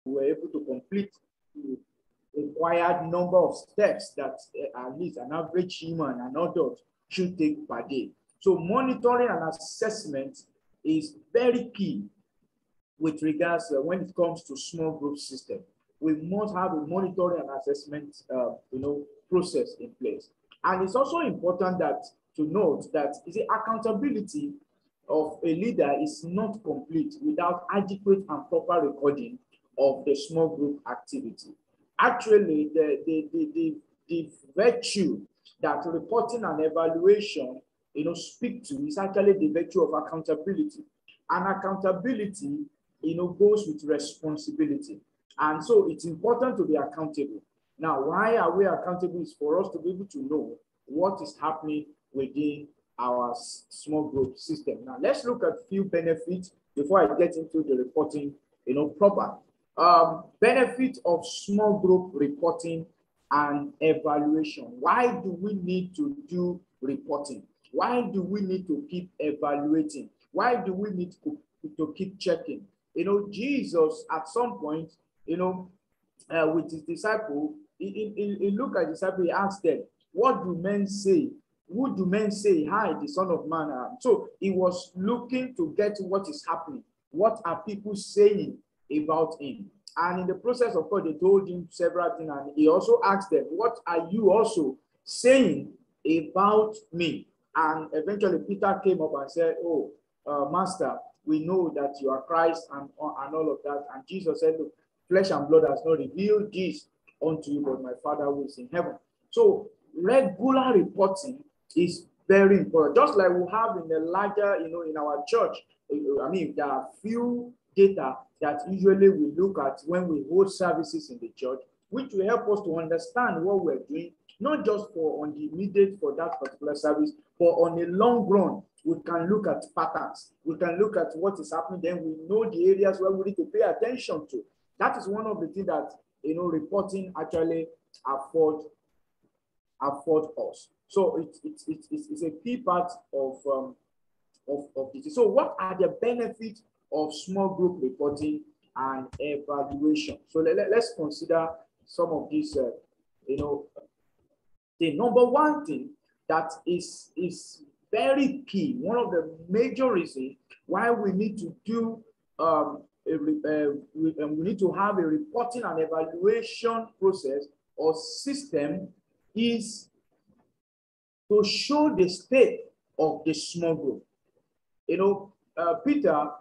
were able to complete the required number of steps that at least an average human, an adult, should take per day. So monitoring and assessment is very key with regards when it comes to small group system. We must have a monitoring and assessment process in place. And it's also important that to note that the accountability of a leader is not complete without adequate and proper recording of the small group activity. Actually, the virtue that reporting and evaluation speak to is actually the virtue of accountability. And accountability goes with responsibility. And so it's important to be accountable. Now, why are we accountable? Is for us to be able to know what is happening within our small group system. Now, let's look at a few benefits before I get into the reporting, proper. Benefit of small group reporting and evaluation. Why do we need to do reporting? Why do we need to keep evaluating? Why do we need to keep checking? Jesus at some point, with his disciple, he looked at the disciple, he asked them, what do men say? Who do men say, hi, the Son of Man? So he was looking to get what is happening. What are people saying about him? And in the process, of course, they told him several things. And he also asked them, what are you also saying about me? And eventually Peter came up and said, oh, Master, we know that you are Christ and all of that. And Jesus said, look, flesh and blood has not revealed this unto you, but my Father who is in heaven. So regular reporting is very important. Just like we have in the larger, in our church. I mean, there are few data that usually we look at when we hold services in the church, which will help us to understand what we're doing, not just on the immediate for that particular service, but on a long run. We can look at patterns. We can look at what is happening. Then we know the areas where we need to pay attention to. That is one of the things that reporting actually afford us. So it's a key part of this. So what are the benefits of small group reporting and evaluation? So let's consider some of these. The number one thing that is very key, one of the major reasons why we need to do we need to have a reporting and evaluation process or system is to show the state of the small group. Peter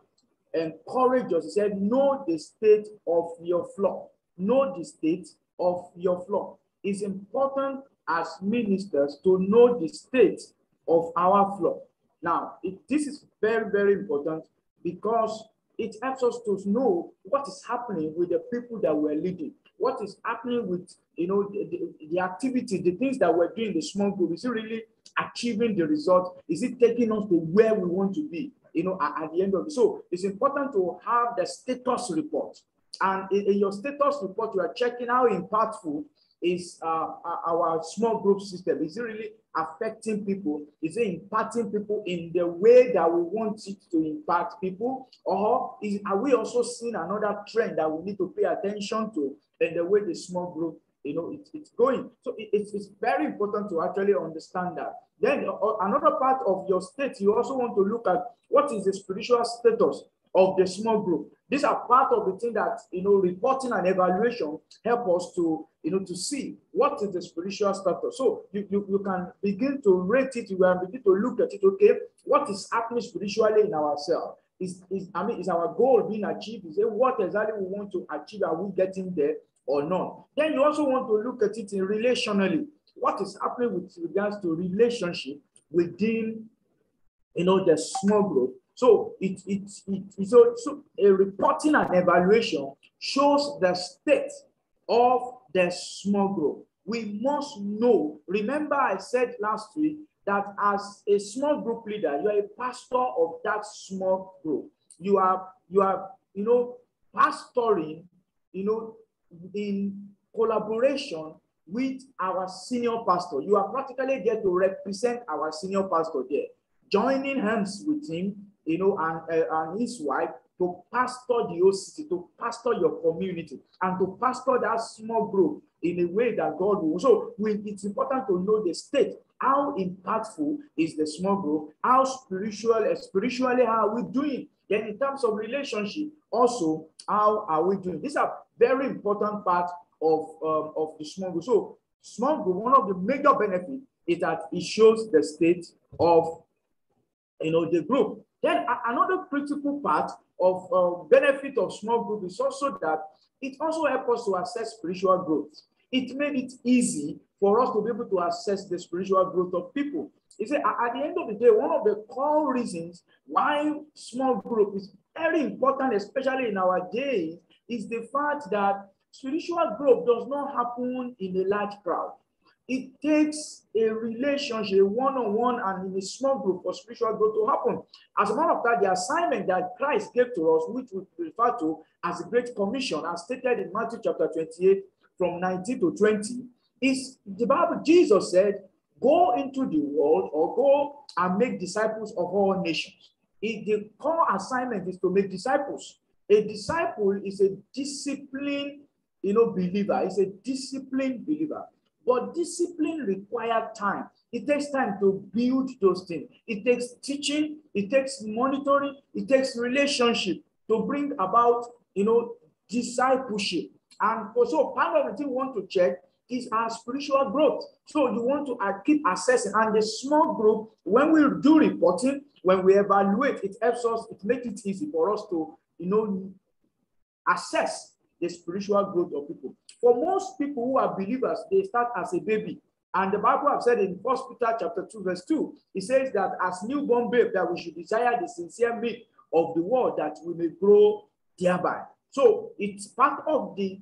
encouraged us. He said, know the state of your flock. Know the state of your flock. It's important as ministers to know the state of our flock. Now, this is very, very important because it helps us to know what is happening with the people that we're leading. What is happening with, the activity, the things that we're doing in the small group. Is it really achieving the result? Is it taking us to where we want to be, at the end of it? So it's important to have the status report. And in your status report, you are checking how impactful is our small group system. Is it really affecting people? Is it impacting people in the way that we want it to impact people? Or are we also seeing another trend that we need to pay attention to in the way the small group, it's going? So it's very important to actually understand that. Then another part of your state, you also want to look at what is the spiritual status of the small group. These are part of the thing that, reporting and evaluation help us to, to see what is the spiritual status. So you can begin to rate it. You can begin to look at it. Okay, what is happening spiritually in ourselves? Is our goal being achieved? Is it what exactly we want to achieve? Are we getting there or not? Then you also want to look at it in relationally. What is happening with regards to relationship within, the small group? So so a reporting and evaluation shows the state of the small group. We must know. Remember, I said last week that as a small group leader, you are a pastor of that small group. You are pastoring, in collaboration with our senior pastor. You are practically there to represent our senior pastor there, joining hands with him, and his wife to pastor the whole city, to pastor your community, and to pastor that small group in a way that God will. So it's important to know the state. How impactful is the small group? How spiritually, how are we doing? Then in terms of relationship, also, how are we doing? These are very important parts of the small group. So small group, one of the major benefits is that it shows the state of the group. Then another critical part of benefit of small group is also that it also helps us to assess spiritual growth. It made it easy for us to be able to assess the spiritual growth of people. You see, at the end of the day, one of the core reasons why small group is very important, especially in our days, is the fact that spiritual growth does not happen in a large crowd. It takes a relationship, one-on-one and in a small group for spiritual growth to happen. As a matter of fact, the assignment that Christ gave to us, which we refer to as the Great Commission, as stated in Matthew chapter 28, from 19 to 20, is the Bible. Jesus said, go into the world or go and make disciples of all nations. The core assignment is to make disciples. A disciple is a disciplined, believer. It's a disciplined believer. But discipline requires time. It takes time to build those things. It takes teaching. It takes monitoring. It takes relationship to bring about, discipleship. And also part of the thing we want to check is our spiritual growth. So you want to keep assessing. And the small group, when we do reporting, when we evaluate, it helps us, it makes it easy for us to, assess the spiritual growth of people. For most people who are believers, they start as a baby. And the Bible has said in 1 Peter chapter 2, verse 2, it says that as newborn babe, that we should desire the sincere milk of the word that we may grow thereby. So it's part of the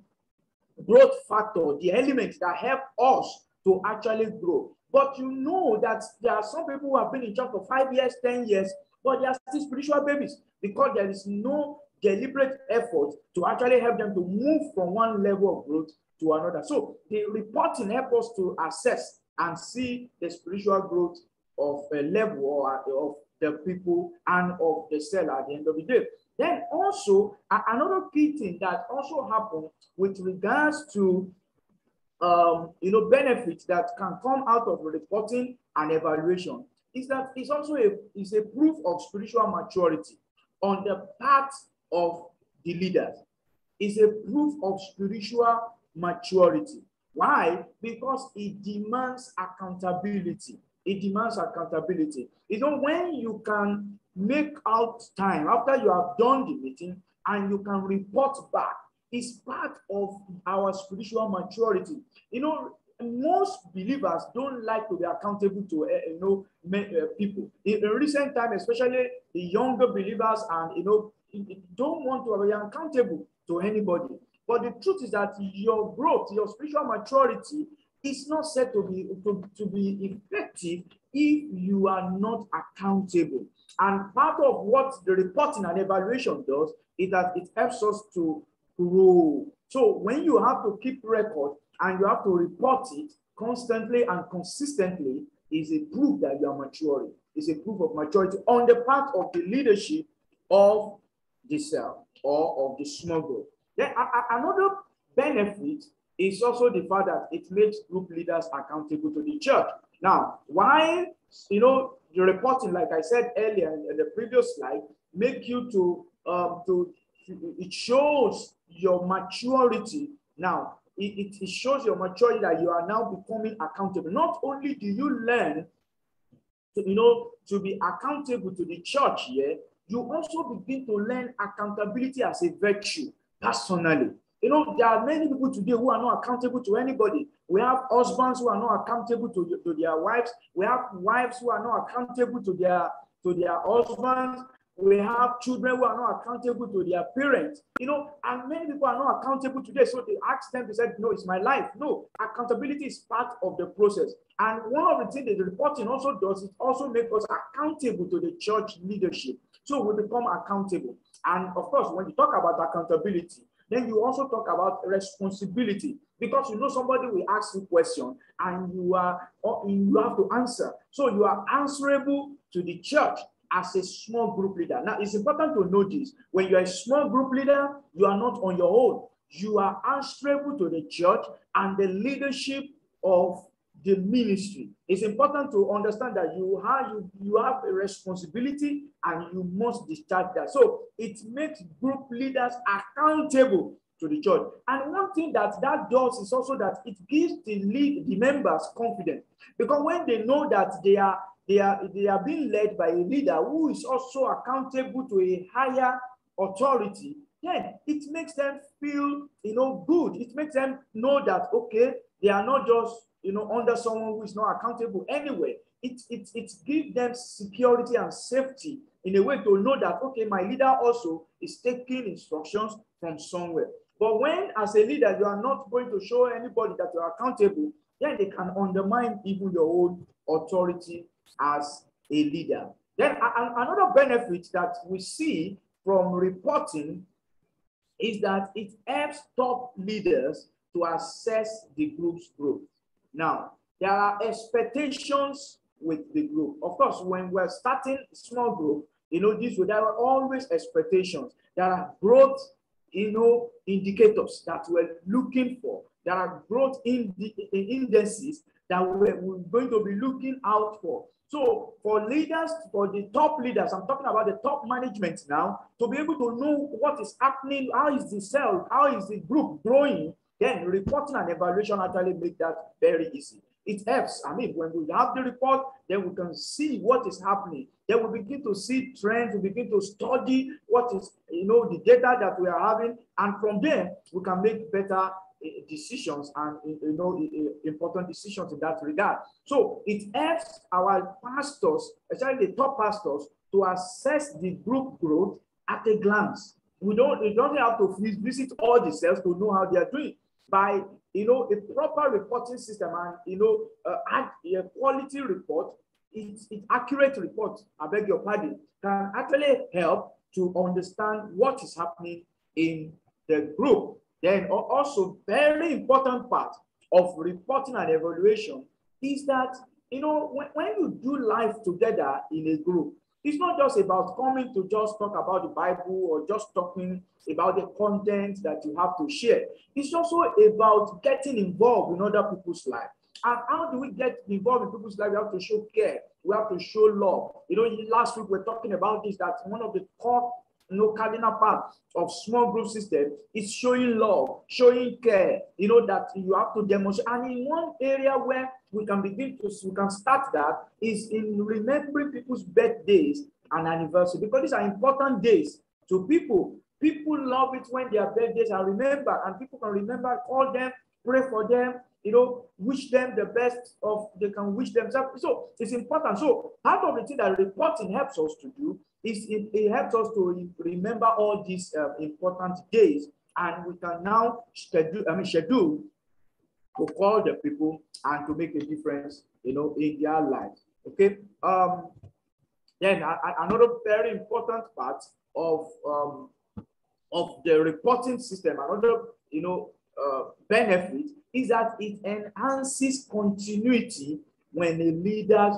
growth factor, the elements that help us to actually grow. But you know that there are some people who have been in church for 5 years, 10 years, but they are still spiritual babies because there is no deliberate effort to actually help them to move from one level of growth to another. So the reporting helps us to assess and see the spiritual growth of a level of the people and of the seller at the end of the day. Then also, another key thing that also happens with regards to benefits that can come out of reporting and evaluation is that it's also a proof of spiritual maturity on the part of the leaders. It's a proof of spiritual maturity. Why? Because it demands accountability. It demands accountability. When you can make out time after you have done the meeting and you can report back, it's part of our spiritual maturity. Most believers don't like to be accountable to people. In recent time, especially the younger believers, and don't want to be accountable to anybody. But the truth is that your growth, your spiritual maturity, is not said to be effective if you are not accountable. And part of what the reporting and evaluation does is that it helps us to grow. So when you have to keep record and you have to report it constantly and consistently, is a proof that you are maturing. It's a proof of maturity on the part of the leadership of the cell or of the small group. Then another benefit is also the fact that it makes group leaders accountable to the church. Now, why, the reporting, like I said earlier in the previous slide, make you it shows your maturity. Now, it shows your maturity that you are now becoming accountable. Not only do you learn to be accountable to the church here, you also begin to learn accountability as a virtue personally. There are many people today who are not accountable to anybody. We have husbands who are not accountable to their wives. We have wives who are not accountable to their husbands. We have children who are not accountable to their parents. And many people are not accountable today. So they ask them, they said, no, it's my life. No, accountability is part of the process. And one of the things that the reporting also does, it also makes us accountable to the church leadership. So we become accountable. And of course, when you talk about accountability, then you also talk about responsibility, because somebody will ask you a question and you have to answer. So you are answerable to the church as a small group leader. Now, it's important to know this. When you're a small group leader, you are not on your own. You are answerable to the church and the leadership of the ministry. It's important to understand that you have a responsibility and you must discharge that. So it makes group leaders accountable to the church. And one thing that does is also that it gives the members confidence, because when they know that they are being led by a leader who is also accountable to a higher authority, then it makes them feel, good. It makes them know that, okay, they are not just, under someone who is not accountable anyway. It gives them security and safety in a way to know that, okay, my leader also is taking instructions from somewhere. But when, as a leader, you are not going to show anybody that you are accountable, then they can undermine even your own authority as a leader. Then another benefit that we see from reporting is that it helps top leaders to assess the group's growth. Now, there are expectations with the group. Of course, when we're starting a small group, there are always expectations. There are growth, indicators that we're looking for. There are growth indices that we're going to be looking out for. So for leaders, for the top leaders, I'm talking about the top management now, to be able to know what is happening, how is the cell, how is the group growing, then reporting and evaluation actually make that very easy. It helps. I mean, when we have the report, then we can see what is happening. Then we begin to see trends, we begin to study what is, the data that we are having. And from there, we can make better decisions and, important decisions in that regard. So it helps our pastors, especially the top pastors, to assess the group growth at a glance. We don't have to visit all the cells to know how they are doing. By a proper reporting system and a quality report, it's accurate report, I beg your pardon, can actually help to understand what is happening in the group. Then also very important part of reporting and evaluation is that when you do life together in a group, it's not just about coming to just talk about the Bible or just talking about the content that you have to share. It's also about getting involved in other people's lives. And how do we get involved in people's lives? We have to show care. We have to show love. Last week we were talking about this, that one of the core cardinal parts of small group system is showing love, showing care, that you have to demonstrate. And in one area where we can start that is in remembering people's birthdays and anniversaries, because these are important days to people. People love it when their birthdays are remembered, and people can remember, call them, pray for them, wish them the best they can wish themselves. So it's important. So part of the thing that reporting helps us to do is it helps us to remember all these important days, and we can now schedule to call the people and to make a difference, in their lives. Okay. Then another very important part of the reporting system, another benefit is that it enhances continuity when a leader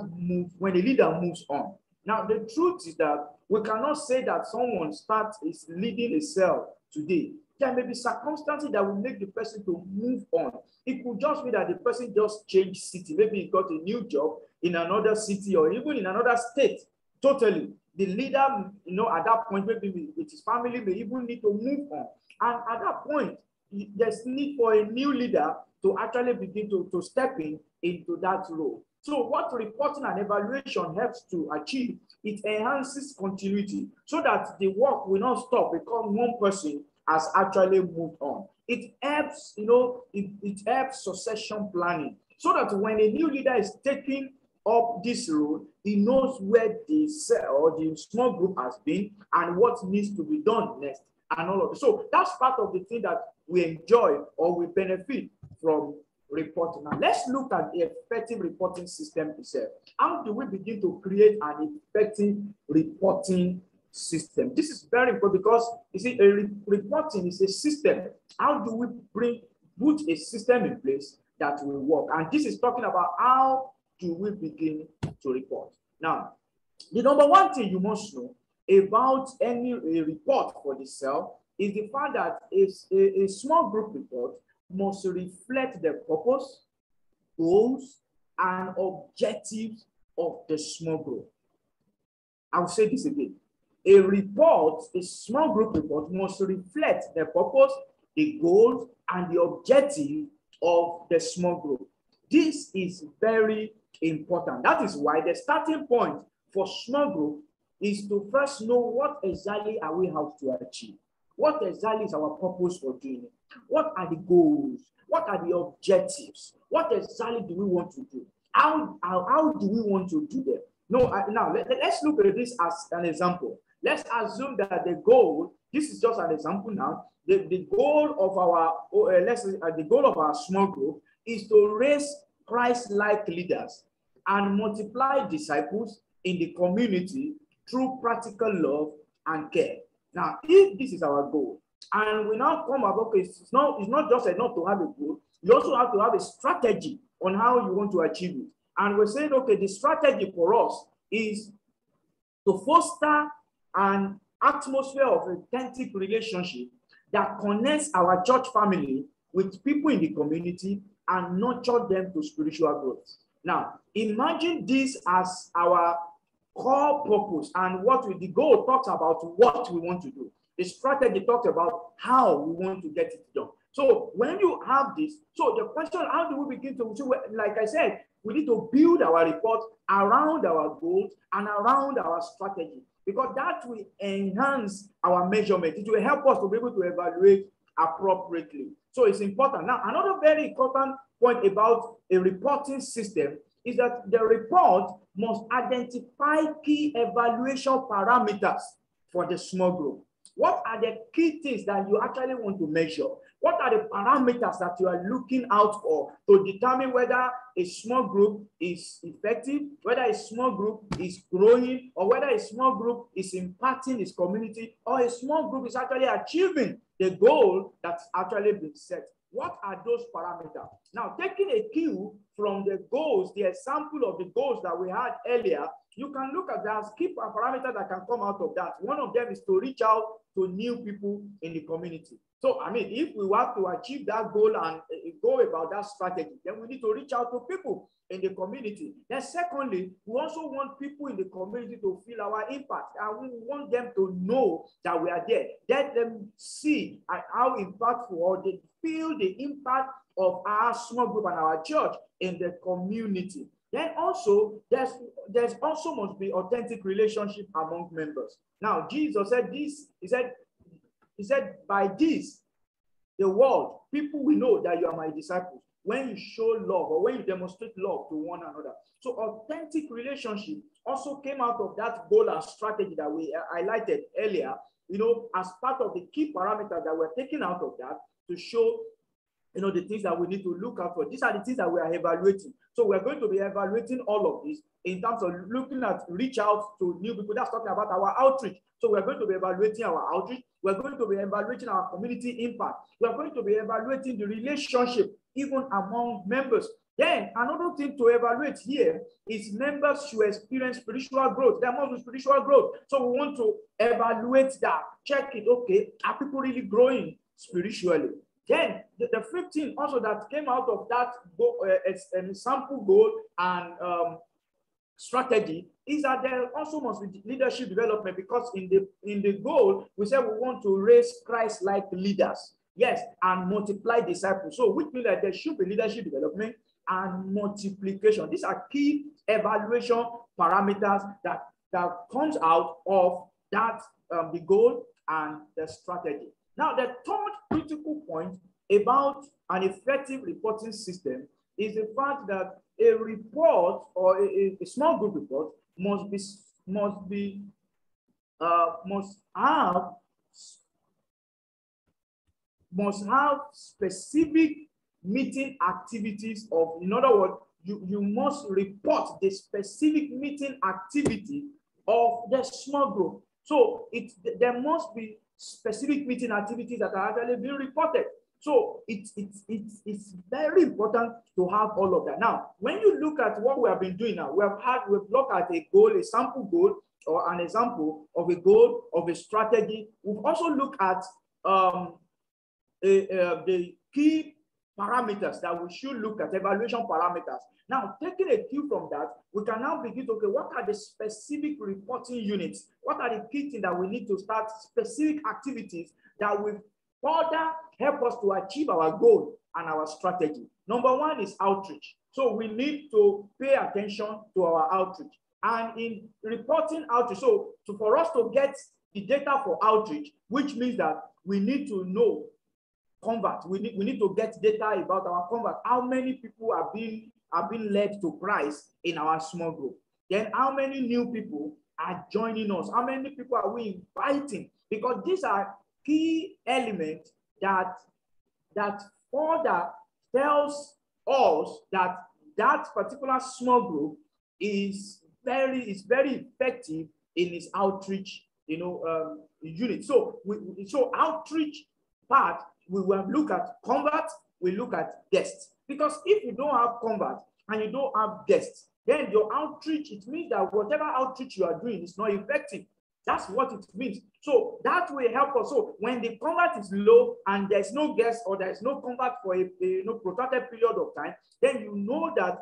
moves on. Now, the truth is that we cannot say that someone is leading a cell today. There may be circumstances that will make the person to move on. It could just be that the person just changed city. Maybe he got a new job in another city or even in another state. Totally. The leader, at that point, maybe with his family, may even need to move on. And at that point, there's need for a new leader to actually begin to step into that role. So what reporting and evaluation helps to achieve, it enhances continuity so that the work will not stop because one person has actually moved on. It helps, it helps succession planning so that when a new leader is taking up this role, he knows where the cell or the small group has been and what needs to be done next and all of it. So that's part of the thing that we enjoy or we benefit from reporting. Now, let's look at the effective reporting system itself. How do we begin to create an effective reporting system? This is very important because you see, reporting is a system. How do we put a system in place that will work? And this is talking about how do we begin to report. Now, The number one thing you must know about any report for the cell is the fact that a small group report must reflect the purpose, goals, and objectives of the small group. I'll say this again. A small group report must reflect the purpose, the goals, and the objective of the small group. This is very important. That is why the starting point for small group is to first know what exactly are we out to achieve. What exactly is our purpose for doing it? What are the goals? What are the objectives? What exactly do we want to do? How do we want to do them? Now let's look at this as an example. Let's assume that the goal, this is just an example now, the goal of our small group is to raise Christ-like leaders and multiply disciples in the community through practical love and care. Now, if this is our goal, and we now come up, okay, it's not just enough to have a goal, you also have to have a strategy on how you want to achieve it. And we're saying, okay, the strategy for us is to foster an atmosphere of authentic relationship that connects our church family with people in the community and nurture them to spiritual growth. Now, imagine this as our core purpose, and the goal talks about what we want to do. The strategy talks about how we want to get it done. So when you have this, so the question, how do we begin to, so like I said, we need to build our report around our goals and around our strategy, because that will enhance our measurement. It will help us to be able to evaluate appropriately. So it's important. Now, another very important point about a reporting system is that the report must identify key evaluation parameters for the small group. What are the key things that you actually want to measure? What are the parameters that you are looking out for to determine whether a small group is effective, whether a small group is growing, or whether a small group is impacting its community, or a small group is actually achieving the goal that's actually been set? What are those parameters? Now, taking a cue from the goals, the example of the goals that we had earlier, you can look at that, key parameters that can come out of that. One of them is to reach out to new people in the community. So, I mean, if we want to achieve that goal and go about that strategy, then we need to reach out to people in the community. Then secondly, we also want people in the community to feel our impact, and we want them to know that we are there. Let them see how impactful, or they feel the impact of our small group and our church in the community. Then also, there's also must be authentic relationship among members. Now, Jesus said this, he said, by this, the world, people will know that you are my disciples when you show love, or when you demonstrate love to one another. So authentic relationship also came out of that goal and strategy that we highlighted earlier, as part of the key parameters that we're taking out of that to show the things that we need to look out for. These are the things that we are evaluating. So we're going to be evaluating all of this in terms of looking at reach out to new people. That's talking about our outreach. So we're going to be evaluating our outreach. We're going to be evaluating our community impact. We're going to be evaluating the relationship even among members. Then another thing to evaluate here is members should experience spiritual growth. There must be spiritual growth. So we want to evaluate that, check it. Okay, are people really growing spiritually? Then the fifth thing also that came out of that sample goal and strategy is that there also must be leadership development, because in the goal we said we want to raise Christ-like leaders, yes, and multiply disciples. So which means that there should be leadership development and multiplication. These are key evaluation parameters that comes out of that the goal and the strategy. Now, the third critical point about an effective reporting system is the fact that a report, or a small group report, must have specific meeting activities of, in other words, you must report the specific meeting activity of the small group. So there must be specific meeting activities that are actually being reported. So it's very important to have all of that. Now, when you look at what we have been doing now, we've looked at a goal, a sample goal, or an example of a goal, of a strategy. We've also looked at the key parameters that we should look at, evaluation parameters. Now, taking a cue from that, we can now begin to, okay, what are the specific reporting units? What are the key things that we need to start, specific activities that will further help us to achieve our goal and our strategy? Number one is outreach. So we need to pay attention to our outreach. And in reporting outreach, so for us to get the data for outreach, which means that we need to know convert. We need to get data about our convert. How many people are being led to Christ in our small group? Then how many new people are joining us? How many people are we inviting? Because these are key elements that further tells us that that particular small group is very effective in its outreach, unit. So outreach part, we will look at convert, we look at guests. Because if you don't have convert and you don't have guests, then your outreach, it means that whatever outreach you are doing is not effective. That's what it means. So that will help us. So when the convert is low and there's no guest or there's no convert for a protracted period of time, then you know that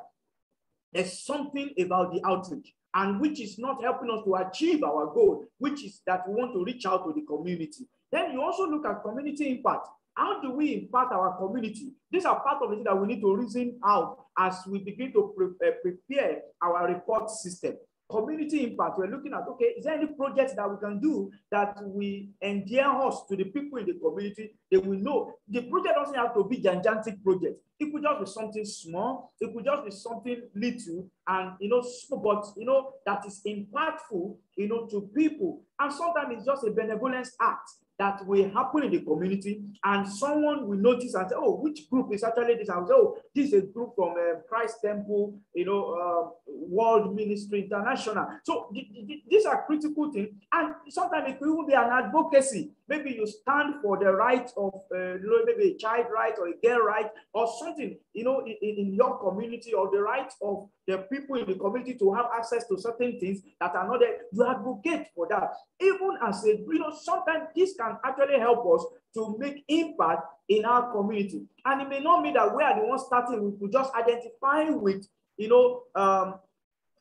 there's something about the outreach, and which is not helping us to achieve our goal, which is that we want to reach out to the community. Then you also look at community impact. How do we impact our community? These are part of it that we need to reason out as we begin to prepare our report system. Community impact, we're looking at, okay, is there any projects that we can do that we endear us to the people in the community? They will know. The project doesn't have to be gigantic project. It could just be something small. It could just be something little and, but, that is impactful, to people. And sometimes it's just a benevolence act that will happen in the community, and someone will notice and say, oh, which group is actually this? I will say, oh, this is a group from Christ Temple, World Ministry International. So these are critical things, and sometimes it will be an advocacy. Maybe you stand for the right of maybe a child right or a girl right or something, in your community, or the right of the people in the community to have access to certain things that are not there. You advocate for that. Even as a, sometimes this can actually help us to make impact in our community. And it may not mean that we are the ones starting. We could just identify with,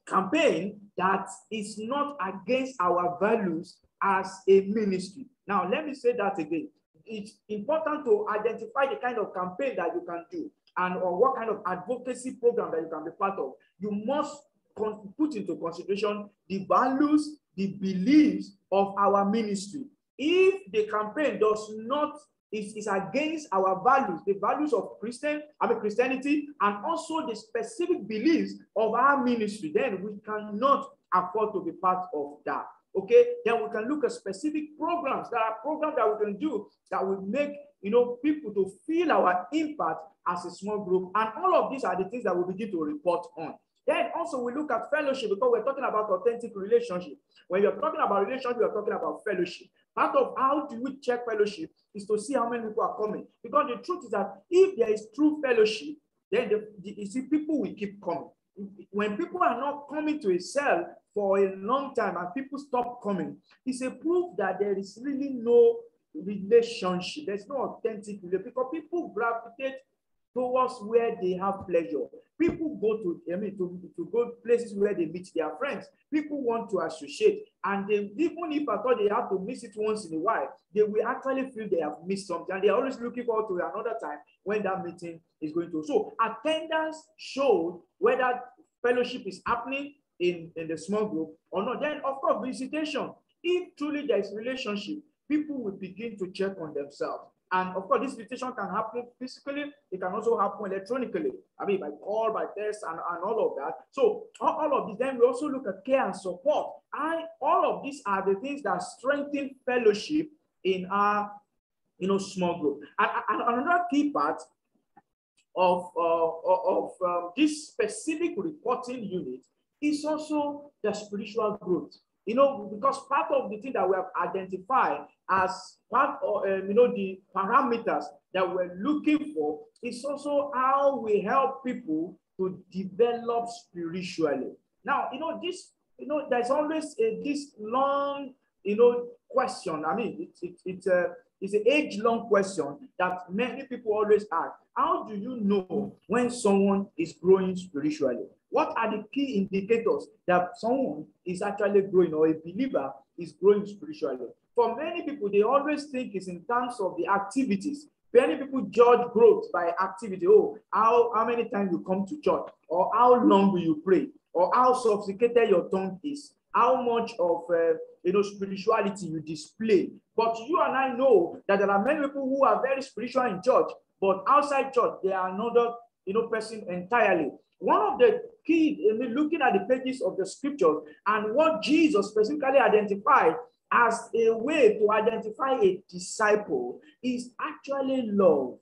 campaign that is not against our values as a ministry. Now, let me say that again. It's important to identify the kind of campaign that you can do or what kind of advocacy program that you can be part of. You must put into consideration the values, the beliefs of our ministry. If the campaign does not, is against our values, the values of Christianity, and also the specific beliefs of our ministry, then we cannot afford to be part of that. Okay, then we can look at specific programs. There are programs that we can do that will make people to feel our impact as a small group, and all of these are the things that we begin to report on. Then also we look at fellowship, because we're talking about authentic relationship. When you're talking about relationship, you're talking about fellowship. Part of how do we check fellowship is to see how many people are coming. Because the truth is that if there is true fellowship, then you see people will keep coming. When people are not coming to a cell for a long time and people stop coming, it's a proof that there is really no relationship. There's no authentic relationship, because people gravitate towards where they have pleasure. People go to go places where they meet their friends. People want to associate, and even if I thought they have to miss it once in a while, they will actually feel they have missed something, and they're always looking forward to another time when that meeting is going to. So attendance shows whether fellowship is happening in the small group or not. Then, of course, visitation. If truly there is relationship, people will begin to check on themselves. And of course, this visitation can happen physically. It can also happen electronically. I mean, by call, by text, and all of that. So all of this. Then we also look at care and support. And all of these are the things that strengthen fellowship in our, small group. And another key part of this specific reporting unit is also the spiritual growth. Because part of the thing that we have identified as part of, the parameters that we're looking for is also how we help people to develop spiritually. Now, there's always this long, question. I mean, it's an age-long question that many people always ask. How do you know when someone is growing spiritually? What are the key indicators that someone is actually growing, or a believer is growing spiritually? For many people, they always think it's in terms of the activities. Many people judge growth by activity. Oh, how many times you come to church, or how long will you pray, or how sophisticated your tongue is, how much of spirituality you display. But you and I know that there are many people who are very spiritual in church, but outside church they are another person entirely. One of the key, looking at the pages of the scriptures and what Jesus specifically identified as a way to identify a disciple is actually love.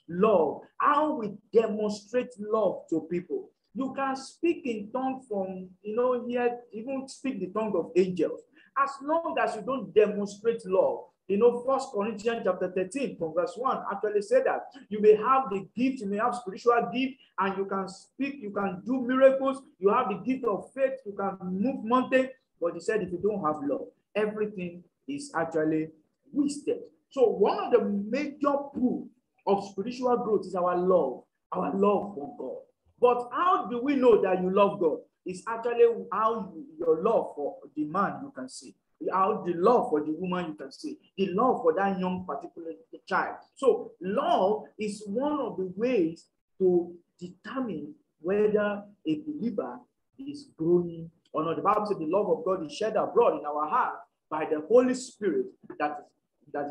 Love, how we demonstrate love to people. You can speak in tongues from, here, even speak the tongue of angels. As long as you don't demonstrate love. 1 Corinthians chapter 13 from verse 1 actually said that you may have the gift, you may have spiritual gift, and you can speak, you can do miracles, you have the gift of faith, you can move mountains, but he said if you don't have love, everything is actually wasted. So one of the major proof of spiritual growth is our love for God. But how do we know that you love God? It's actually how your love for the man you can see, how the love for the woman you can see, the love for that young particular child. So love is one of the ways to determine whether a believer is growing or not. The Bible says the love of God is shed abroad in our heart by the Holy Spirit that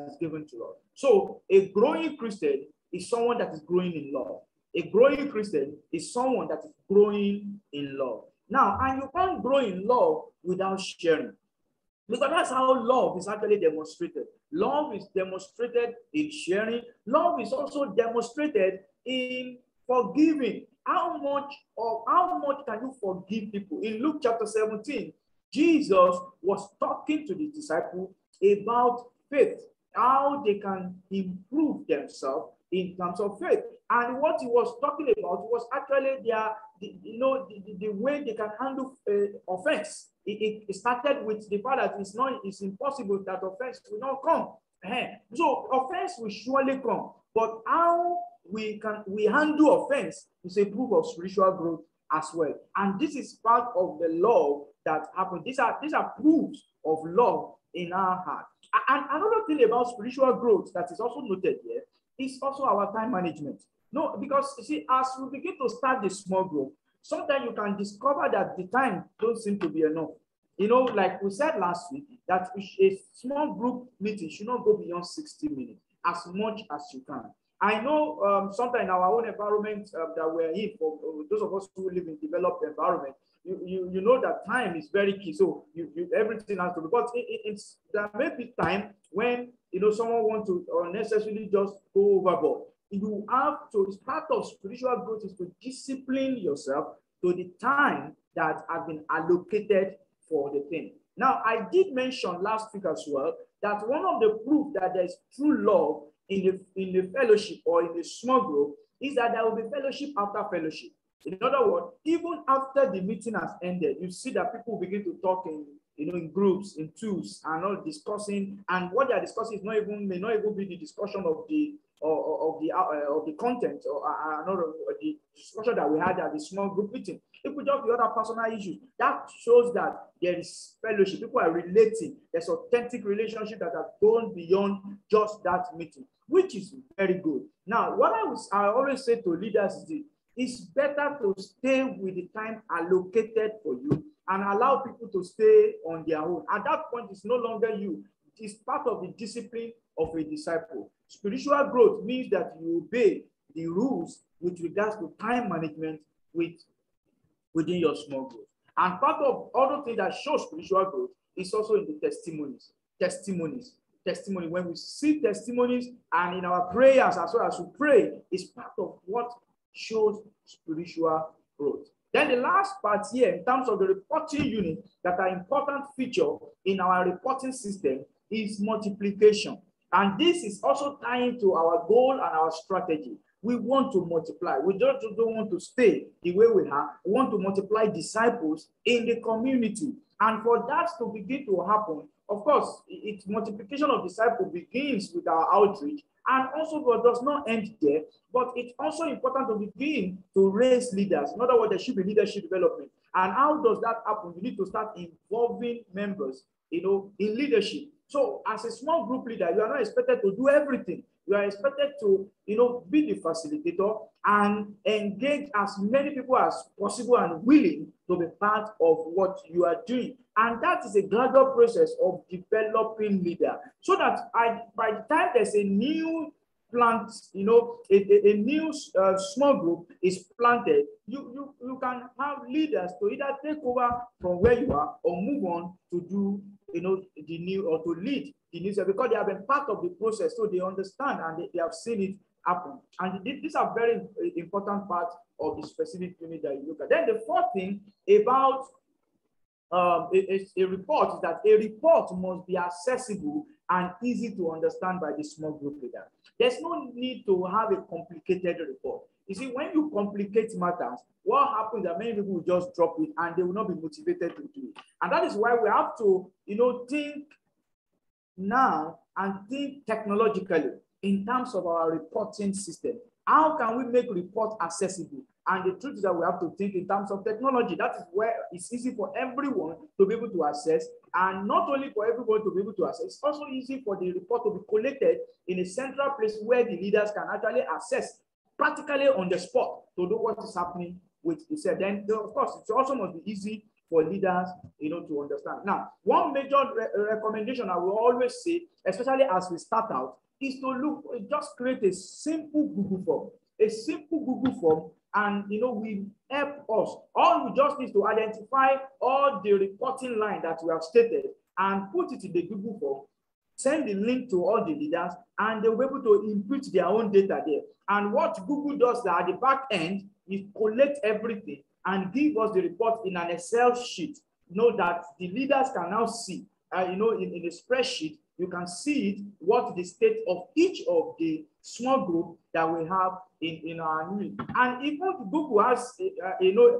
is given to us. So a growing Christian is someone that is growing in love. A growing Christian is someone that is growing in love. Now, and you can't grow in love without sharing. Because that's how love is actually demonstrated. Love is demonstrated in sharing. Love is also demonstrated in forgiving. How much can you forgive people? In Luke chapter 17, Jesus was talking to the disciples about faith, how they can improve themselves in terms of faith. And what he was talking about was actually the way they can handle offense. It started with the fact that it's impossible that offense will not come. So offense will surely come, but how we handle offense is a proof of spiritual growth as well. And this is part of the love that happens. These are proofs of love in our heart. And another thing about spiritual growth that is also noted here is also our time management. No, because you see, as we begin to start the small group, sometimes you can discover that the time don't seem to be enough. Like we said last week, that a small group meeting should not go beyond 60 minutes, as much as you can. I know sometimes in our own environment that we're in, for those of us who live in developed environment, you know that time is very key. So everything has to be, but there may be time when someone wants to unnecessarily just go overboard. You have to, it's part of spiritual growth is to discipline yourself to the time that has been allocated for the thing. Now, I did mention last week as well that one of the proof that there is true love in the fellowship or in the small group is that there will be fellowship after fellowship. In other words, even after the meeting has ended, you see that people begin to talk in groups, in twos, and all discussing, and what they are discussing may not even be the discussion of the content or the discussion that we had at the small group meeting. It could just be other personal issues. That shows that there is fellowship. People are relating. There's authentic relationship that has gone beyond just that meeting, which is very good. Now, what I always say to leaders is it's better to stay with the time allocated for you and allow people to stay on their own. At that point, it's no longer you. It's part of the discipline of a disciple. Spiritual growth means that you obey the rules with regards to time management within your small group. And part of other things that shows spiritual growth is also in the testimonies. Testimony. When we see testimonies and in our prayers as well as we pray, is part of what shows spiritual growth. Then the last part here, in terms of the reporting unit that are important feature in our reporting system, is multiplication. And this is also tying to our goal and our strategy. We want to multiply. We don't want to stay the way we are. We want to multiply disciples in the community. And for that to begin to happen, of course, its multiplication of disciples begins with our outreach. And also, God does not end there, but it's also important to begin to raise leaders. In other words, there should be leadership development. And how does that happen? You need to start involving members, in leadership. So as a small group leader, you are not expected to do everything. You are expected to, be the facilitator and engage as many people as possible and willing to be part of what you are doing. And that is a gradual process of developing leader, so that by the time there's a new plant, a new small group is planted, you can have leaders to either take over from where you are or move on to do the new, or to lead the new, because they have been part of the process, so they understand and they have seen it happen. And these are very important parts of the specific unit that you look at. Then the fourth thing about a report is that a report must be accessible and easy to understand by the small group leader. There's no need to have a complicated report. You see, when you complicate matters, what happens is that many people will just drop it and they will not be motivated to do it. And that is why we have to, think now and think technologically in terms of our reporting system. How can we make report accessible? And the truth is that we have to think in terms of technology. That is where it's easy for everyone to be able to access. And not only for everyone to be able to access, it's also easy for the report to be collected in a central place where the leaders can actually access practically on the spot to know what is happening with the set. Then, of course, it also must be easy for leaders, to understand. Now, one major recommendation I will always say, especially as we start out, is to just create a simple Google form. A simple Google form, and we help us. All we just need to identify all the reporting line that we have stated and put it in the Google form, send the link to all the leaders, and they'll be able to input their own data there. And what Google does at the back end is collect everything and give us the report in an Excel sheet, that the leaders can now see, in a spreadsheet. You can see it, what the state of each of the small group that we have in our unit. And even Google has,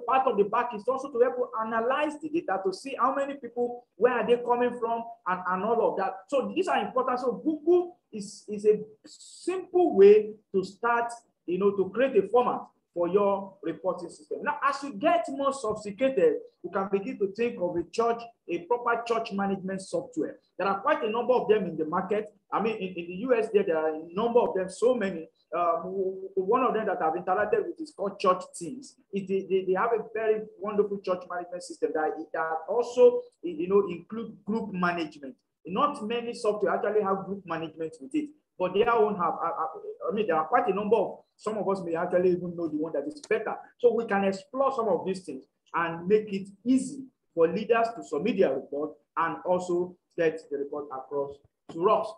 part of the back is also to help you analyze the data to see how many people, where are they coming from, and all of that. So these are important. So Google is a simple way to start, to create a format for your reporting system. Now, as you get more sophisticated, you can begin to think of a proper church management software. There are quite a number of them in the market. I mean, in the US, there are a number of them, so many. One of them that I've interacted with is called Church Teams. They have a very wonderful church management system that also, include group management. Not many software actually have group management with it, but they won't have. I mean, there are quite a number of. Some of us may actually even know the one that is better. So we can explore some of these things and make it easy for leaders to submit their report and also get the report across to us.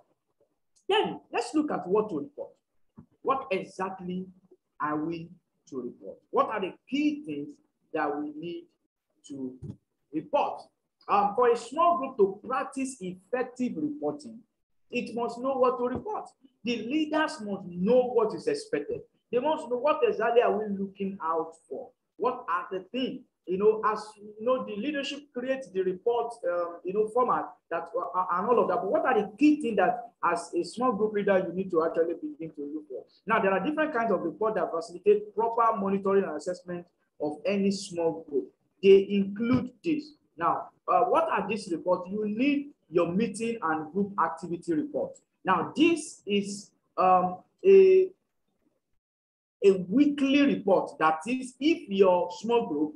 Then let's look at what to report. What exactly are we to report? What are the key things that we need to report? For a small group to practice effective reporting, it must know what to report. The leaders must know what is expected. They must know what exactly are we looking out for. What are the things? As the leadership creates the report, format that and all of that. But what are the key things that, as a small group leader, you need to actually begin to look for? Now, there are different kinds of reports that facilitate proper monitoring and assessment of any small group. They include this. Now, what are these reports? You need your meeting and group activity report. Now, this is a weekly report. That is, if your small group,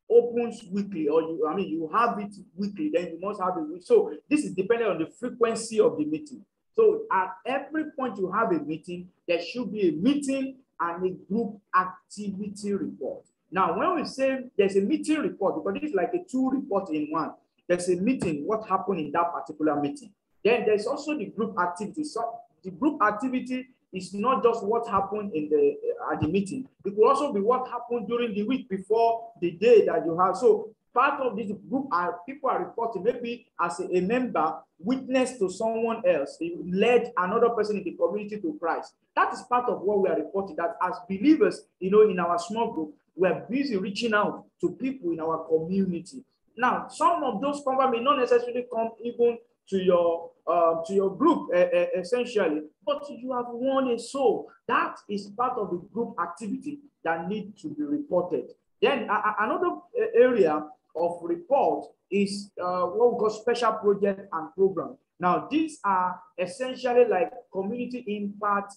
opens weekly, or you have it weekly, then you must have it. So this is dependent on the frequency of the meeting. So at every point you have a meeting, there should be a meeting and a group activity report. Now, when we say there's a meeting report, because it's like a two report in one, there's a meeting, what happened in that particular meeting. Then there's also the group activity. So the group activity is not just what happened at the meeting. It will also be what happened during the week before the day that you have. So part of this group are people are reporting, maybe as a member witnessed to someone else, he led another person in the community to Christ. That is part of what we are reporting, that as believers, in our small group, we are busy reaching out to people in our community. Now, some of those converts may not necessarily come even to your group, essentially, but you have won a soul. That is part of the group activity that need to be reported. Then another area of report is what we call special project and program. Now, these are essentially like community impact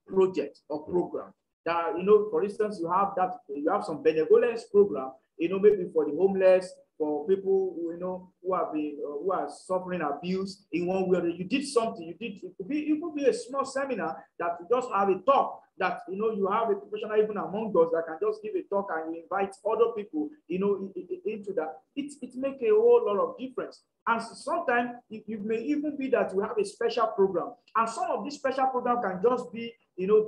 project or program. That, for instance, you have some benevolence program, maybe for the homeless, for people who are suffering abuse in one way. You did something. It could be a small seminar that you just have a talk that you have a professional even among us that can just give a talk and you invite other people into that. It makes a whole lot of difference. And sometimes it may even be that we have a special program, and some of these special programs can just be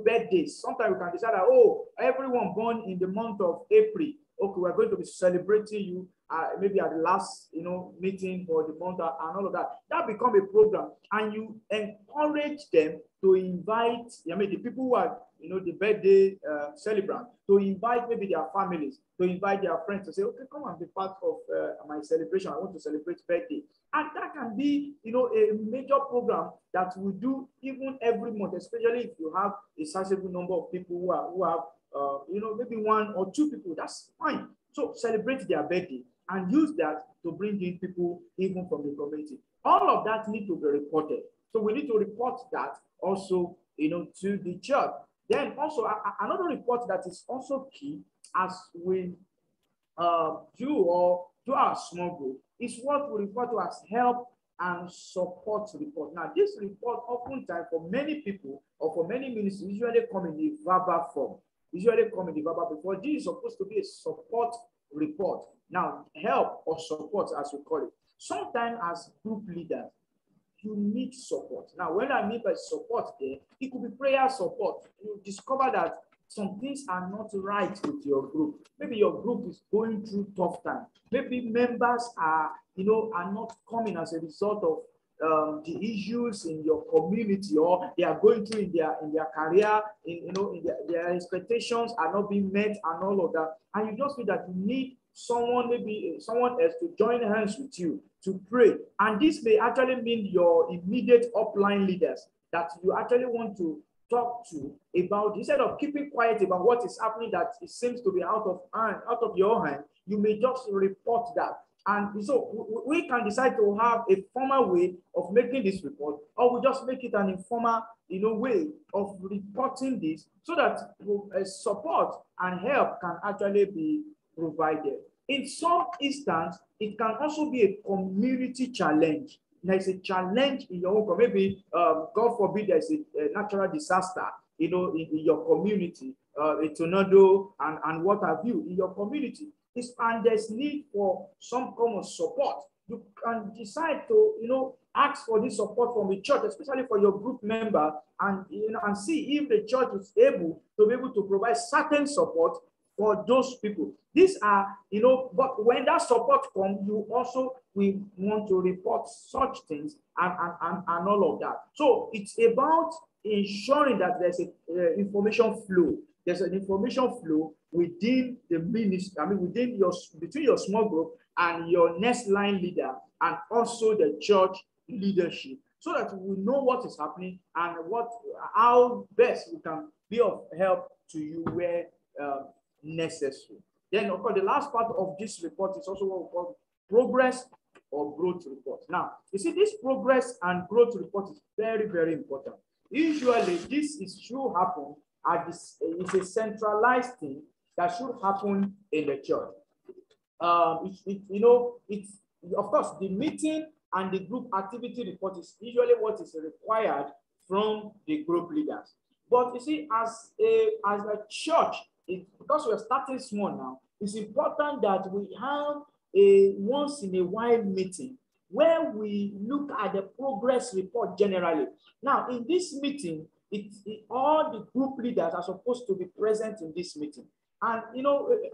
birthdays. Sometimes we can decide that, oh, everyone born in the month of April, okay, we're going to be celebrating you maybe at the last meeting for the month and all of that. That become a program, and you encourage them to invite, the people who are the birthday celebrant, to invite maybe their families, to invite their friends, to say, okay, come and be part of my celebration. I want to celebrate birthday. And that can be a major program that we do even every month, especially if you have a sizable number of people who have maybe one or two people. That's fine. So celebrate their birthday and use that to bring in people even from the community. All of that need to be reported. So we need to report that also, to the church. Then also another report that is also key as we do our small group is what we refer to as help and support report. Now, this report oftentimes for many people or for many ministries usually come in the verbal form. Before this is supposed to be a support report. Now, help or support, as we call it. Sometimes as group leaders, you need support. Now, when I mean by support there, it could be prayer support. You discover that some things are not right with your group. Maybe your group is going through tough time. Maybe members are not coming as a result of the issues in your community, or they are going through in their career, their expectations are not being met and all of that. And you just feel that you need someone, maybe someone else, to join hands with you to pray. And this may actually mean your immediate upline leaders that you actually want to talk to about, instead of keeping quiet about what is happening that it seems to be out of your hand, you may just report that. And so we can decide to have a formal way of making this report, or we just make it an informal way of reporting this, so that support and help can actually be provided. In some instance, it can also be a community challenge. There's a challenge in your own community. Maybe, God forbid, there's a natural disaster, in your community, a tornado and what have you in your community. And there's need for some kind of support. You can decide to, ask for this support from the church, especially for your group member, and and see if the church is able to provide certain support for those people. These are, but when that support comes, we want to report such things and all of that. So it's about ensuring that there's an information flow. There's an information flow within the ministry, between your small group and your next line leader, and also the church leadership, so that we know what is happening and how best we can be of help to you where necessary. Then, of course, the last part of this report is also what we call progress or growth report. Now, you see, this progress and growth report is very, very important. Usually, should happen it's a centralized thing that should happen in the church. It's of course the meeting and the group activity report is usually what is required from the group leaders. But you see, as a church, because we're starting small now, it's important that we have a once in a while meeting where we look at the progress report generally. Now, in this meeting, all the group leaders are supposed to be present in this meeting. And,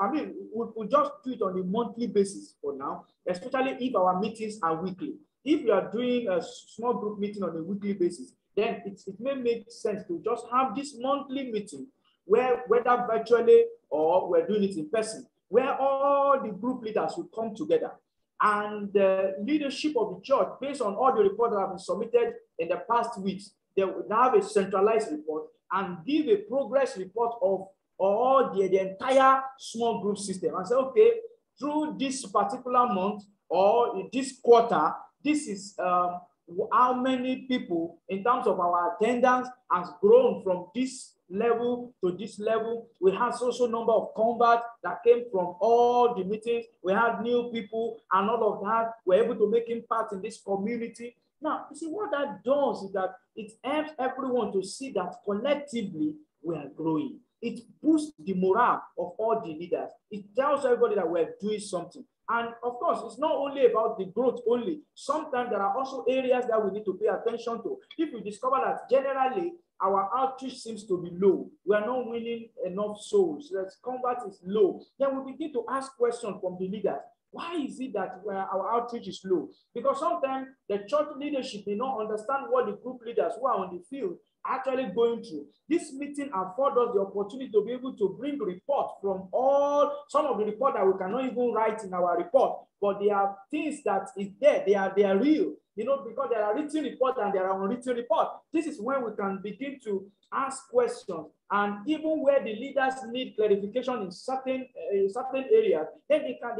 I mean, we'll just do it on a monthly basis for now, especially if our meetings are weekly. If you are doing a small group meeting on a weekly basis, then it may make sense to just have this monthly meeting where, whether virtually or we're doing it in person, where all the group leaders will come together and the leadership of the church, based on all the reports that have been submitted in the past weeks, they will have a centralized report and give a progress report of all the entire small group system and say, okay, through this particular month or in this quarter, this is how many people in terms of our attendance has grown from this level to this level. We had social number of converts that came from all the meetings. We had new people and all of that. We're able to make impact in this community. Now, you see, what that does is that it helps everyone to see that collectively we are growing. It boosts the morale of all the leaders. It tells everybody that we're doing something. And of course, it's not only about the growth only. Sometimes there are also areas that we need to pay attention to. If we discover that generally our outreach seems to be low, we are not winning enough souls, the convert is low, then we begin to ask questions from the leaders. Why is it that our outreach is low? Because sometimes the church leadership may not understand what the group leaders who are on the field actually going through. This meeting affords us the opportunity to be able to bring reports from some of the reports that we cannot even write in our report, but there are things that is there, they are real, because there are written reports and there are unwritten reports. This is when we can begin to ask questions, and even where the leaders need clarification in certain areas, then they can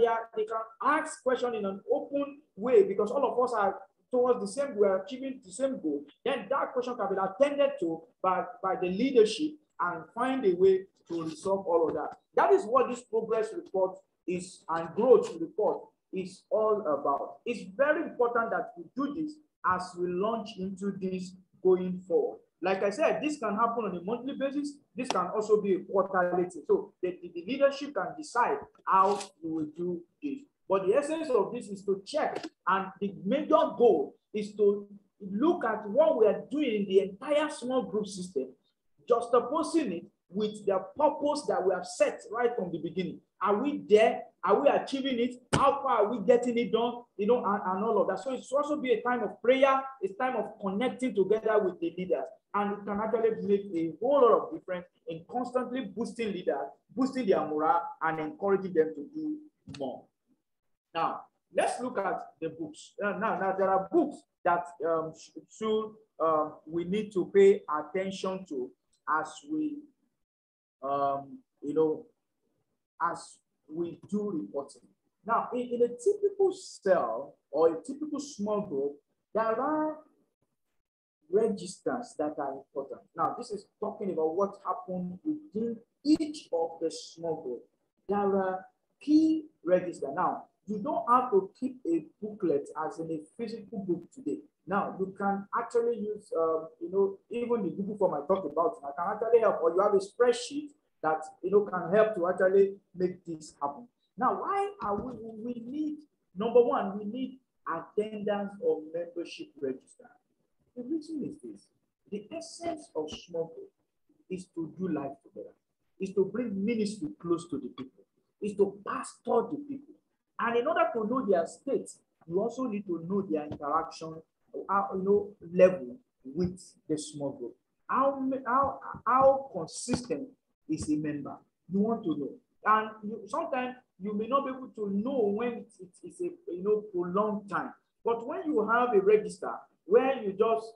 ask questions in an open way, because all of us are towards the same, we are achieving the same goal. Then that question can be attended to by the leadership and find a way to resolve all of that. That is what this progress report is and growth report is all about. It's very important that we do this as we launch into this going forward. Like I said, this can happen on a monthly basis. This can also be a quarterly thing. So the leadership can decide how we will do this. But the essence of this is to check, and the major goal is to look at what we are doing in the entire small group system, juxtaposing it with the purpose that we have set right from the beginning. Are we there? Are we achieving it? How far are we getting it done? And all of that. So it's also be a time of prayer. It's time of connecting together with the leaders. And it can actually make a whole lot of difference in constantly boosting leaders, boosting their morale, and encouraging them to do more. Now, let's look at the books. Now there are books that we need to pay attention to as we, as we do reporting. Now, in a typical cell or a typical small group, there are registers that are important. Now, this is talking about what happened within each of the small group. There are key registers. Now, you don't have to keep a booklet as in a physical book today. Now, you can actually use, even the Google form I talked about, I can actually help, or you have a spreadsheet that, can help to actually make this happen. Now, why are we need, number one, we need attendance or membership register. The reason is this: the essence of small group is to do life together, is to bring ministry close to the people, is to pastor the people. And in order to know their state, you also need to know their interaction, level with the small group. How consistent is a member? You want to know. And sometimes you may not be able to know when it's a prolonged time. But when you have a register where you just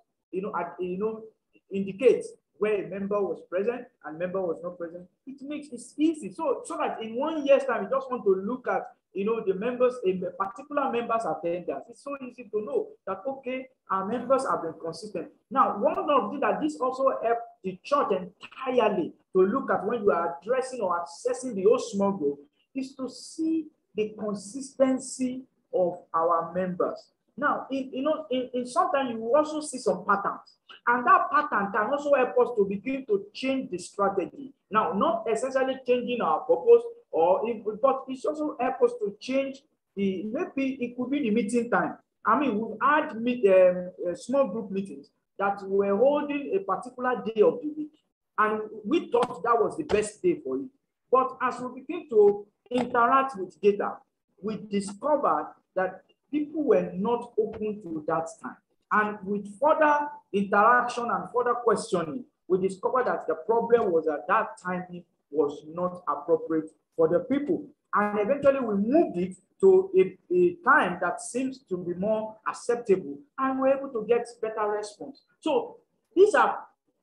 indicate where a member was present and member was not present, it makes it easy. So that in 1 year's time, you just want to look at the members, in the particular members' attendance. It's so easy to know that, okay, our members have been consistent. Now, one of the things that this also helps the church entirely to look at when you are addressing or assessing the whole small group is to see the consistency of our members. Now, in sometimes you will also see some patterns, and that pattern can also help us to begin to change the strategy. Now, not essentially changing our purpose, but it's also help us to change maybe it could be the meeting time. I mean, we've had small group meetings that were holding a particular day of the week, and we thought that was the best day for you. But as we begin to interact with data, we discovered that people were not open to that time. And with further interaction and further questioning, we discovered that the problem was that timing was not appropriate for the people. And eventually we moved it to a time that seems to be more acceptable, and we're able to get better response. So these are,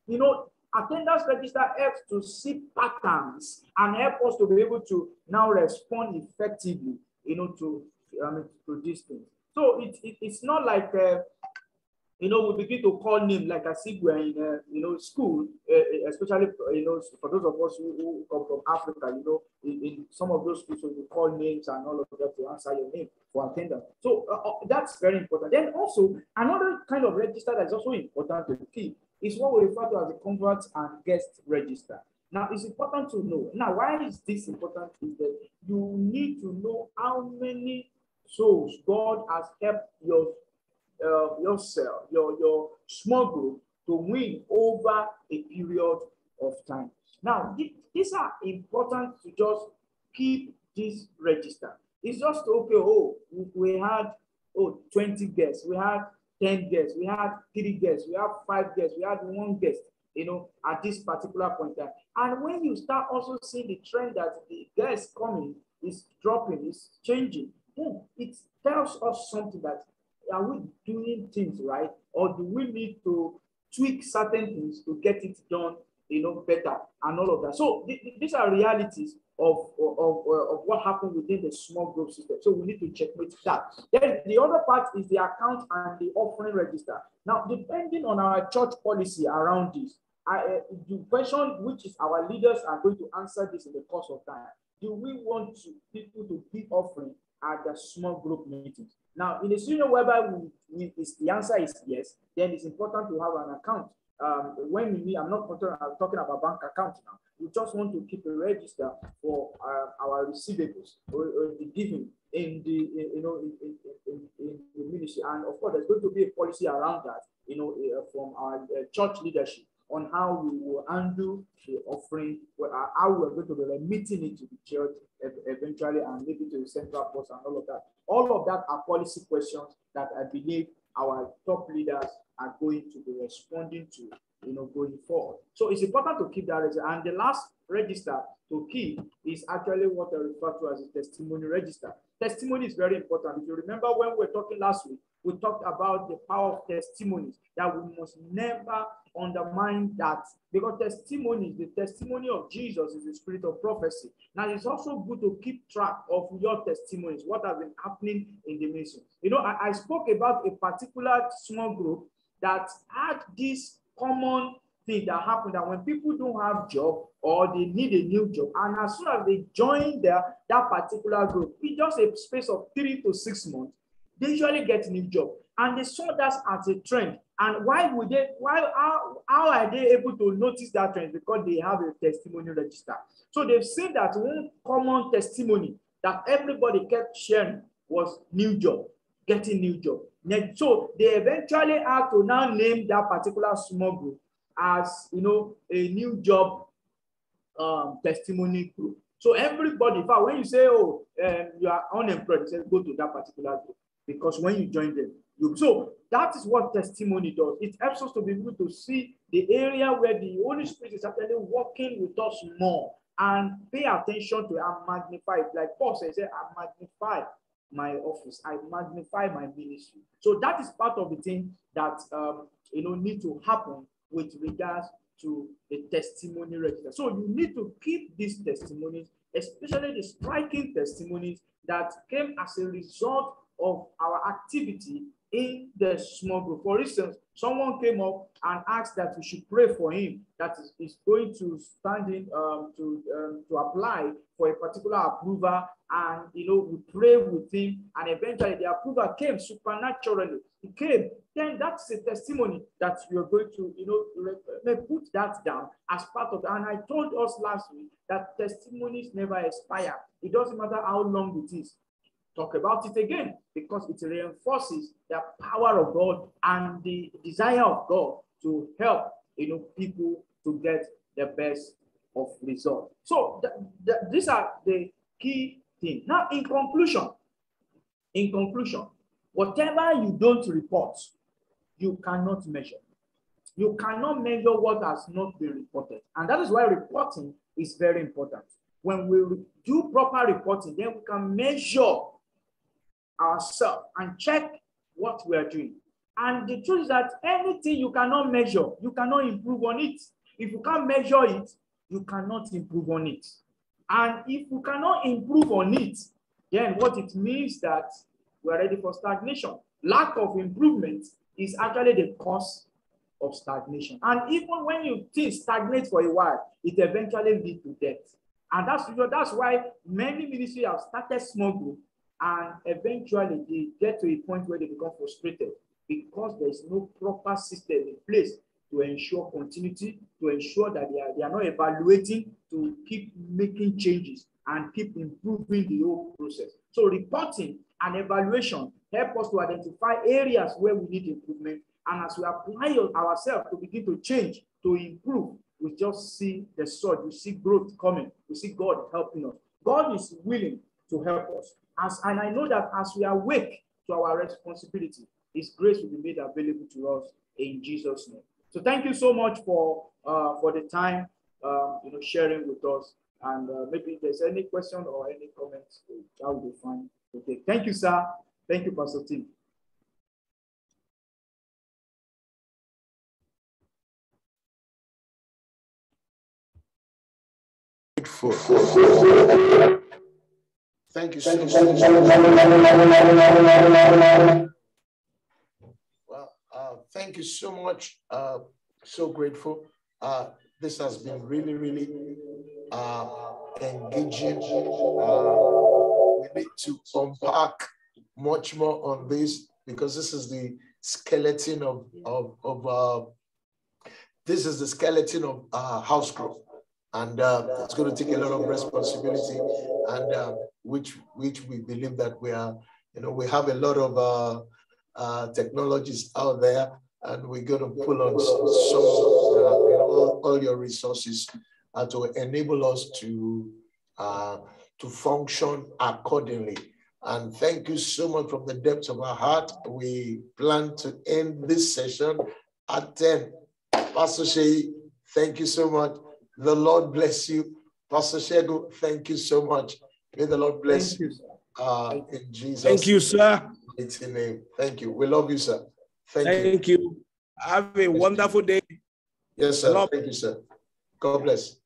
attendance register helps to see patterns and help us to be able to now respond effectively, to these things. So it's not like we begin to call names like as if we're in school, especially for those of us who come from Africa, in some of those schools, so you call names and all of that to answer your name for attendance. So that's very important. Then also another kind of register that is also important to keep is what we refer to as the convert and guest register. Now, it's important to know. Now, why is this important? Is that you need to know how many souls God has helped yourself, your small group to win over a period of time. Now, these are important to just keep this register. It's just okay, we had 20 guests, we had 10 guests, we had 3 guests, we had 5 guests, we had 1 guest, at this particular point in time. And when you start also seeing the trend that the guests coming is dropping, is changing, then it tells us something that, are we doing things right, or do we need to tweak certain things to get it done, better and all of that? So these are realities of what happened within the small group system. So we need to checkmate that. Then the other part is the account and the offering register. Now, depending on our church policy around this, the question which is our leaders are going to answer this in the course of time. Do we want people to give offering at the small group meetings? Now, in a scenario whereby the answer is yes, then it's important to have an account. When we need, I'm talking about bank account now. We just want to keep a register for our receivables or the giving in the in the ministry, and of course, there's going to be a policy around that, from our church leadership on how we will handle the offering, how we're going to be remitting it to the church eventually, and maybe to the central post and all of that. All of that are policy questions that I believe our top leaders are going to be responding to, going forward. So it's important to keep that register. And the last register to keep is actually what I refer to as a testimony register. Testimony is very important. If you remember when we were talking last week, we talked about the power of testimonies, that we must never undermine that, because the testimony of Jesus is the spirit of prophecy. Now, it's also good to keep track of your testimonies, what has been happening in the mission. I spoke about a particular small group that had this common thing that happened, that when people don't have job or they need a new job, and as soon as they join that particular group, in just a space of 3 to 6 months, they usually get a new job. And they saw that as a trend. And how are they able to notice that trend? Because they have a testimony register. So they've seen that one common testimony that everybody kept sharing was new job, getting new job. So they eventually had to now name that particular small group as, a new job testimony group. So everybody, in fact, when you say, you are unemployed, you say, go to that particular group. Because when you join them, so that is what testimony does. It helps us to be able to see the area where the Holy Spirit is actually working with us more, and pay attention to it and magnify it. Like Paul says, I magnify my office, I magnify my ministry. So that is part of the thing that need to happen with regards to the testimony register. So you need to keep these testimonies, especially the striking testimonies that came as a result of our activity in the small group. For instance, someone came up and asked that we should pray for him, that is going to stand in to apply for a particular approval, and we pray with him, and eventually the approval came supernaturally. It came. Then that's a testimony that we are going to put that down as part of that. And I told us last week that testimonies never expire. It doesn't matter how long it is. Talk about it again, because it reinforces the power of God and the desire of God to help people to get the best of result. So these are the key things. Now, in conclusion, whatever you don't report, you cannot measure. You cannot measure what has not been reported. And that is why reporting is very important. When we do proper reporting, then we can measure ourselves and check what we are doing. And the truth is that anything you cannot measure, you cannot improve on it. If you can't measure it, you cannot improve on it. And if you cannot improve on it, then what it means that we're ready for stagnation. Lack of improvement is actually the cause of stagnation. And even when you think stagnate for a while, it eventually leads to death. And that's why many ministries have started small group, and eventually they get to a point where they become frustrated because there is no proper system in place to ensure continuity, to ensure that they are not evaluating, to keep making changes and keep improving the whole process. So reporting and evaluation help us to identify areas where we need improvement. And as we apply ourselves to begin to change, to improve, we just see the sword, we see growth coming, we see God helping us. God is willing to help us. And I know that as we awake to our responsibility, His grace will be made available to us in Jesus' name. So thank you so much for the time sharing with us. And maybe if there's any question or any comments, that will be fine. Okay, thank you, sir. Thank you, Pastor Tim. Thank you so much. Well, thank you so much. So grateful. This has been really, really engaging. We need to unpack much more on this because this is the skeleton of house growth. And it's going to take a lot of responsibility, and which we believe that we are, we have a lot of technologies out there, and we're going to pull on some, all your resources to enable us to function accordingly. And thank you so much from the depths of our heart. We plan to end this session at 10. Pastor Shei, thank you so much. The Lord bless you. Pastor Shego, thank you so much. May the Lord bless you. In Jesus' Thank you, sir. name. Thank you. We love you, sir. Thank you. Have a wonderful day. Yes, sir. Thank you, sir. God bless.